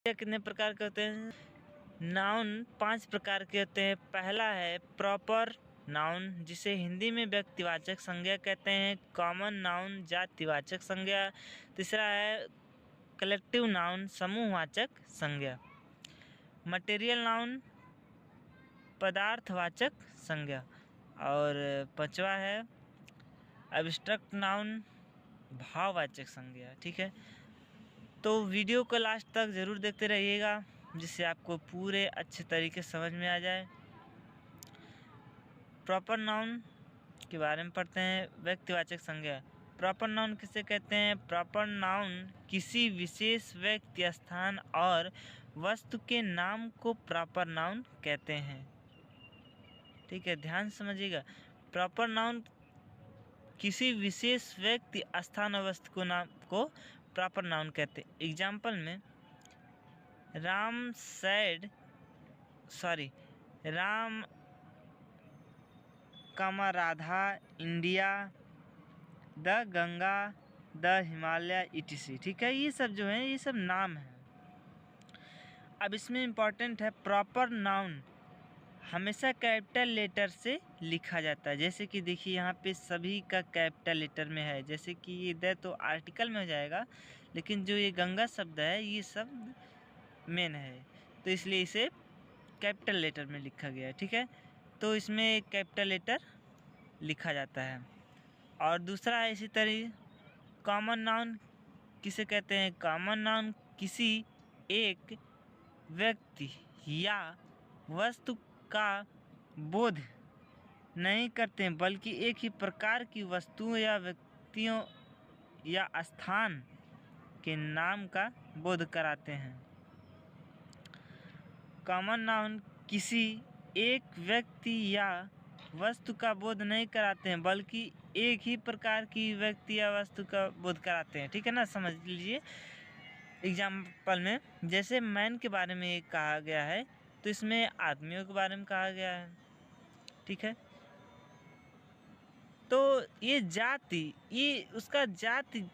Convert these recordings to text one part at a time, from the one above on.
कितने प्रकार के होते हैं? नाउन 5 प्रकार के होते हैं। पहला है प्रॉपर नाउन, जिसे हिंदी में व्यक्तिवाचक संज्ञा कहते हैं। कॉमन नाउन जातिवाचक संज्ञा। तीसरा है कलेक्टिव नाउन समूहवाचक संज्ञा। मटेरियल नाउन पदार्थवाचक संज्ञा। और पांचवा है एब्स्ट्रैक्ट नाउन भाववाचक संज्ञा। ठीक है, तो वीडियो को लास्ट तक ज़रूर देखते रहिएगा, जिससे आपको पूरे अच्छे तरीके से समझ में आ जाए। प्रॉपर नाउन के बारे में पढ़ते हैं। व्यक्तिवाचक संज्ञा। प्रॉपर नाउन किसे कहते हैं? प्रॉपर नाउन किसी विशेष व्यक्ति, स्थान और वस्तु के नाम को प्रॉपर नाउन कहते हैं। ठीक है, ध्यान से समझिएगा। प्रॉपर नाउन किसी विशेष व्यक्ति, स्थान और वस्तु को नाम को प्रॉपर नाउन कहते हैं। एग्जाम्पल में Ram comma Radha, India, the Ganga, the Himalaya etc। ठीक है, ये सब जो है ये सब नाम है। अब इसमें इम्पॉर्टेंट है प्रॉपर नाउन हमेशा कैपिटल लेटर से लिखा जाता है। जैसे कि देखिए यहाँ पे सभी का कैपिटल लेटर में है। जैसे कि ये द तो आर्टिकल में हो जाएगा, लेकिन जो ये गंगा शब्द है ये शब्द मेन है, तो इसलिए इसे कैपिटल लेटर में लिखा गया है। ठीक है, तो इसमें कैपिटल लेटर लिखा जाता है। और दूसरा है इसी तरह कॉमन नाउन किसे कहते हैं? कॉमन नाउन किसी एक व्यक्ति या वस्तु का बोध नहीं करते हैं, बल्कि एक ही प्रकार की वस्तुओं या व्यक्तियों या स्थान के नाम का बोध कराते हैं। कॉमन नाउन किसी एक व्यक्ति या वस्तु का बोध नहीं कराते हैं, बल्कि एक ही प्रकार की व्यक्ति या वस्तु का बोध कराते हैं। ठीक है ना, समझ लीजिए। एग्जाम्पल में जैसे मैन के बारे में कहा गया है, तो इसमें आदमियों के बारे में कहा गया है। ठीक है, तो ये जाति, ये उसका जाति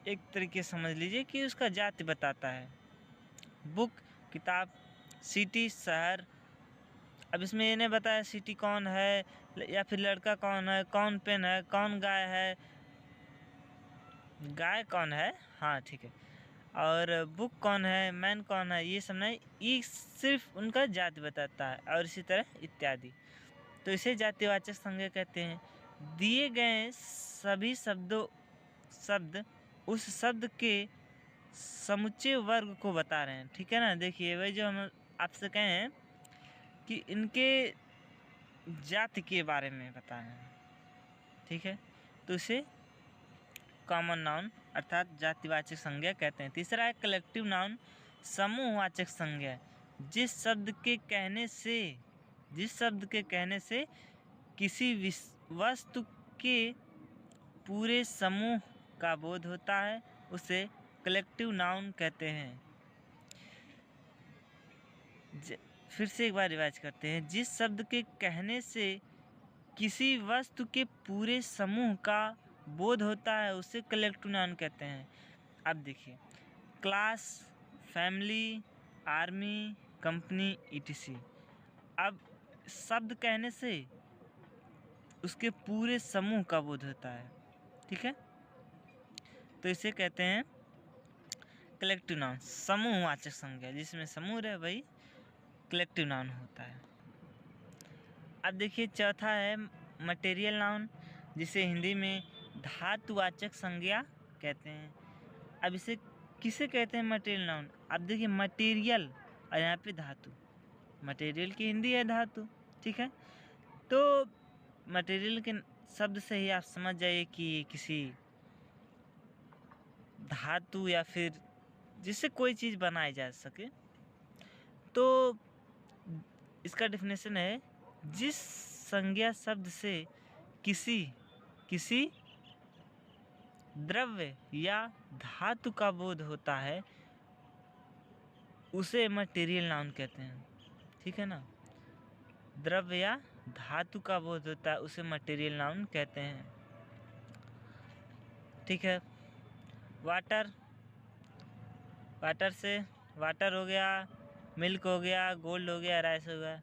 एक तरीके समझ लीजिए कि उसका जाति बताता है। बुक किताब, सिटी शहर। अब इसमें ये नहीं बताया सिटी कौन है या फिर लड़का कौन है, कौन पेन है, कौन गाय है, गाय कौन है, हाँ ठीक है, और बुक कौन है, मैन कौन है, ये सब नहीं, ये सिर्फ उनका जाति बताता है। और इसी तरह इत्यादि, तो इसे जातिवाचक संज्ञा कहते हैं। दिए गए सभी शब्द उस शब्द के समुच्चय वर्ग को बता रहे हैं। ठीक है ना, देखिए वही जो हम आपसे कहें कि इनके जाति के बारे में बता रहे हैं। ठीक है, तो इसे कॉमन नाउन अर्थात जातिवाचक संज्ञा कहते हैं। तीसरा है कलेक्टिव नाउन समूहवाचक संज्ञा। जिस शब्द के कहने से किसी वस्तु के पूरे समूह का बोध होता है, उसे कलेक्टिव नाउन कहते हैं। फिर से एक बार रिवाइज करते हैं। जिस शब्द के कहने से किसी वस्तु के पूरे समूह का बोध होता है, उसे कलेक्टिव नाउन कहते हैं। अब देखिए, class, family, army, company etc। अब शब्द कहने से उसके पूरे समूह का बोध होता है। ठीक है, तो इसे कहते हैं कलेक्टिव नाउन समूहवाचक संज्ञा। जिसमें समूह है वही कलेक्टिव नाउन होता है। अब देखिए चौथा है मटेरियल नाउन, जिसे हिंदी में धातुवाचक संज्ञा कहते हैं। अब इसे किसे कहते हैं मटेरियल नाउन? अब देखिए मटेरियल और यहाँ पे धातु, मटेरियल की हिंदी है धातु। ठीक है, तो मटेरियल के शब्द से ही आप समझ जाइए कि किसी धातु या फिर जिससे कोई चीज़ बनाई जा सके। तो इसका डेफिनेशन है जिस संज्ञा शब्द से किसी द्रव्य या धातु का बोध होता है, उसे मटेरियल नाउन कहते हैं। ठीक है ना, द्रव्य या धातु का बोध होता है उसे मटेरियल नाउन कहते हैं। ठीक है, वाटर से वाटर हो गया, मिल्क हो गया, गोल्ड हो गया, राइस हो गया।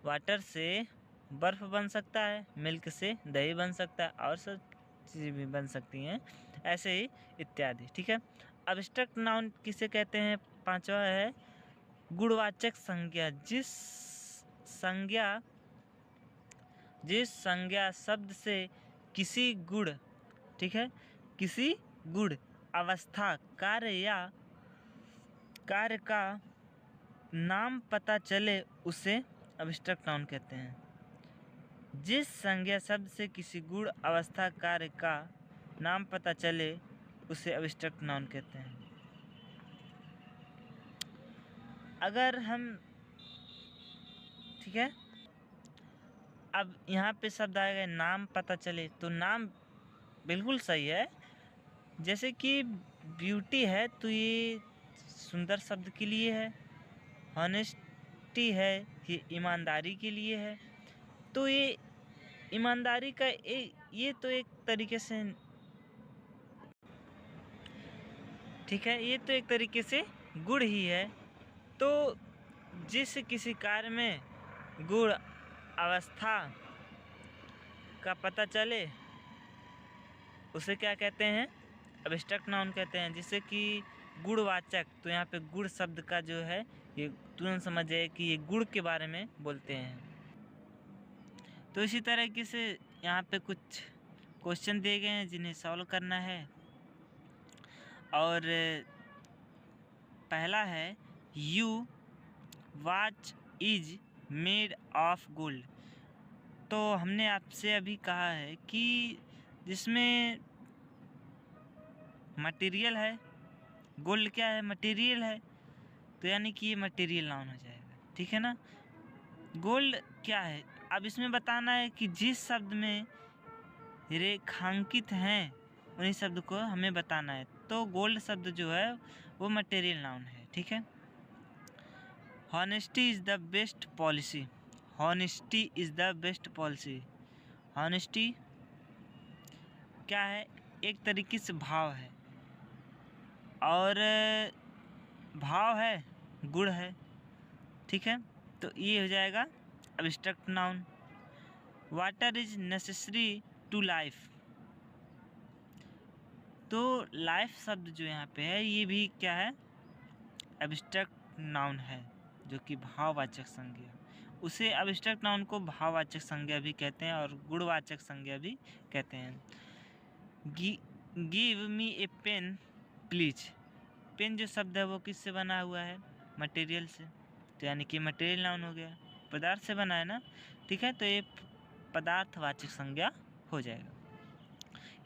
वाटर से बर्फ़ बन सकता है, मिल्क से दही बन सकता है और सब चीज़ें भी बन सकती हैं, ऐसे ही इत्यादि। ठीक है, अब्स्ट्रैक्ट नाउन किसे कहते हैं? पांचवा है गुणवाचक संज्ञा। जिस संज्ञा शब्द से किसी गुण, ठीक है, किसी गुण, अवस्था, कार्य का नाम पता चले उसे अब्स्ट्रैक्ट नाउन कहते हैं। जिस संज्ञा शब्द से किसी गुण, अवस्था, कार्य का नाम पता चले उसे अब्स्ट्रैक्ट नाउन कहते हैं। अगर हम, ठीक है, अब यहाँ पे शब्द आएगा नाम पता चले, तो नाम बिल्कुल सही है। जैसे कि ब्यूटी है तो ये सुंदर शब्द के लिए है, हॉनेस्टी है ये ईमानदारी के लिए है। तो ये ईमानदारी का ये तो एक तरीके से, ठीक है, ये तो एक तरीके से गुण ही है। तो जिस किसी कार्य में गुण, अवस्था का पता चले उसे क्या कहते हैं? अब्स्ट्रैक्ट नाउन कहते हैं। जिससे कि गुणवाचक, तो यहाँ पे गुण शब्द का जो है ये तुरंत समझ जाए कि ये गुण के बारे में बोलते हैं। तो इसी तरीके से यहाँ पे कुछ क्वेश्चन दिए गए हैं जिन्हें सॉल्व करना है। और पहला है you watch is made of gold. तो हमने आपसे अभी कहा है कि जिसमें मटेरियल है, गोल्ड क्या है? मटेरियल है, तो यानी कि ये मटेरियल नाउन हो जाएगा। ठीक है ना। गोल्ड क्या है? अब इसमें बताना है कि जिस शब्द में रेखांकित हैं उन्हीं शब्द को हमें बताना है। तो गोल्ड शब्द जो है वो मटेरियल नाउन है। ठीक है। Honesty is the best policy. Honesty is the best policy. Honesty क्या है? एक तरीके से भाव है, और भाव है, गुण है। ठीक है, तो ये हो जाएगा abstract noun. Water is necessary to life. तो लाइफ शब्द जो यहाँ पे है ये भी क्या है? अब्स्ट्रैक्ट नाउन है, जो कि भाववाचक संज्ञा। उसे अब्स्ट्रैक्ट नाउन को भाववाचक संज्ञा भी कहते हैं और गुणवाचक संज्ञा भी कहते हैं। Give me a pen please. Pen जो शब्द है वो किससे बना हुआ है? मटेरियल से, तो यानी कि मटेरियल नाउन हो गया, पदार्थ से बना है ना। ठीक है, तो ये पदार्थवाचक संज्ञा हो जाएगा।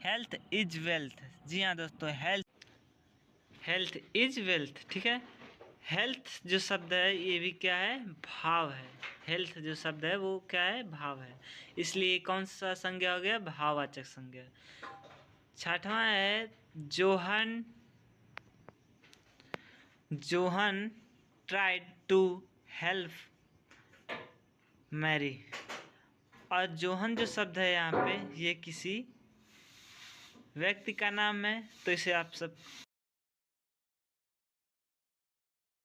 Health is wealth. जी हाँ दोस्तों, हेल्थ इज वेल्थ। ठीक है, हेल्थ जो शब्द है ये भी क्या है? भाव है। हेल्थ जो शब्द है वो क्या है? भाव है। इसलिए कौन सा संज्ञा हो गया? भाववाचक संज्ञा। छठवां है John tried to help Mary. और जोहन जो शब्द है यहाँ पे ये किसी व्यक्ति का नाम है, तो इसे आप सब